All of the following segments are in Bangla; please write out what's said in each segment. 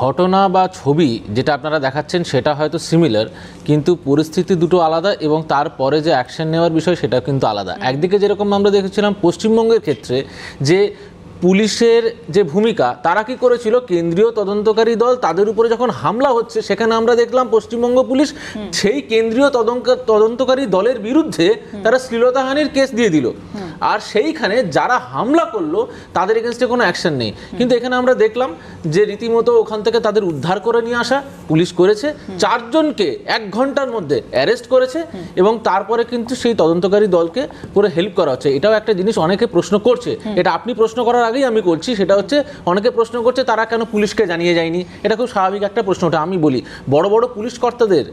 ঘটনা বা ছবি যেটা আপনারা দেখাচ্ছেন সেটা হয়তো সিমিলার, কিন্তু পরিস্থিতি দুটো আলাদা এবং তারপরে যে অ্যাকশন নেওয়ার বিষয় সেটা কিন্তু আলাদা। একদিকে যেরকম আমরা দেখেছিলাম পশ্চিমবঙ্গের ক্ষেত্রে যে পুলিশের যে ভূমিকা, তারা কি করেছিল, কেন্দ্রীয় তদন্তকারী দল তাদের উপরে যখন হামলা হচ্ছে সেখানে আমরা দেখলাম পশ্চিমবঙ্গ পুলিশ সেই কেন্দ্রীয় তদন্তকারী দলের বিরুদ্ধে তারা শ্লীলতাহানির কেস দিয়ে দিল, আর সেইখানে যারা হামলা করলো তাদের এগেনস্টে কোনো অ্যাকশন নেই। কিন্তু এখানে আমরা দেখলাম যে রীতিমতো ওখান থেকে তাদের উদ্ধার করে নিয়ে আসা পুলিশ করেছে, 4 জনকে 1 ঘন্টার মধ্যে অ্যারেস্ট করেছে এবং তারপরে কিন্তু সেই তদন্তকারী দলকে পুরো হেল্প করা হচ্ছে। এটাও একটা জিনিস অনেকে প্রশ্ন করছে, এটা আপনি প্রশ্ন করার আগেই আমি করছি, সেটা হচ্ছে অনেকে প্রশ্ন করছে তারা কেন পুলিশকে জানিয়ে যায়নি। এটা খুব স্বাভাবিক একটা প্রশ্ন। ওটা আমি বলি, বড় বড় পুলিশ কর্তাদের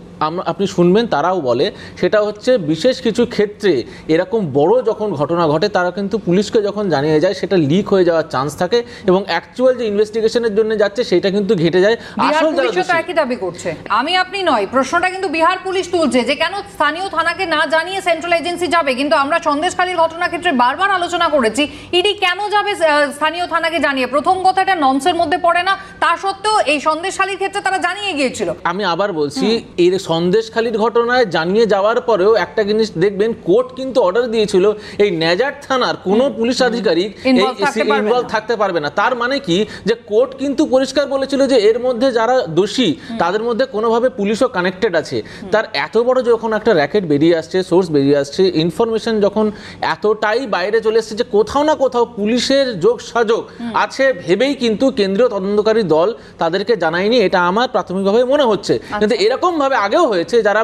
আপনি শুনবেন তারাও বলে, সেটা হচ্ছে বিশেষ কিছু ক্ষেত্রে এরকম বড় যখন ঘটনা ঘটে তারা কিন্তু পুলিশকে যখন জানিয়ে যায় সেটা লিক হয়ে যাওয়ার চান্স থাকে এবং অ্যাকচুয়াল যে ইনভেস্টিগেশনের জন্য যাচ্ছে সেটা কিন্তু ঘটে যায়। আসল যারা একই দাবি করছে, আমি আপনি নয়, প্রশ্নটা কিন্তু বিহার পুলিশ তুলছে যে কেন স্থানীয় থানাকে না জানিয়ে সেন্ট্রাল এজেন্সি যাবে। কিন্তু আমরা সন্দেশখালীর ঘটনা ক্ষেত্রে বারবার আলোচনা করেছি, ইডি কেন যাবে স্থানীয় থানাকে জানিয়ে? প্রথম কথাটা নর্মসের মধ্যে পড়ে না, তা সত্ত্বেও এই সন্দেশখালীর ক্ষেত্রে তারা জানিয়ে গিয়েছিল। আমি আবার বলছি, এই সন্দেশখালীর ঘটনায় জানিয়ে যাওয়ার পরেও একটা জিনিস দেখবেন, কোর্ট কিন্তু অর্ডার দিয়েছিল এই নেজার থানার কোনো পুলিশ আধিকারিক ইনভলভ থাকতে পারবে না। তার মানে কি, যে কোর্ট কিন্তু পরিষ্কার বলেছিল যে এর মধ্যে যারা দোষী তাদের মধ্যে কোনোভাবে পুলিশও কানেক্টেড আছে। তার এত বড় যখন একটা র্যাকেট বেরিয়ে আসছে, সোর্স বেরিয়ে আসছে, ইনফরমেশন যখন এতটাই বাইরে চলে এসছে যে কোথাও না কোথাও পুলিশের যোগ সাজগ আছে ভেবেই কিন্তু কেন্দ্রীয় তদন্তকারী দল তাদেরকে জানায়নি, এটা আমার প্রাথমিকভাবে মনে হচ্ছে। কিন্তু এরকম ভাবে আগেও হয়েছে, যারা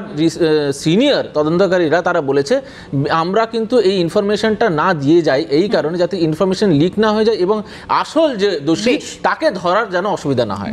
সিনিয়র তদন্তকারীরা তারা বলেছে আমরা কিন্তু এই ইনফরমেশনটা না দিয়ে যাই এই কারণে যাতে ইনফরমেশন লিক না হয়ে যায় এবং আসল যে দোষী তাকে ধরার যেন অসুবিধা না হয়।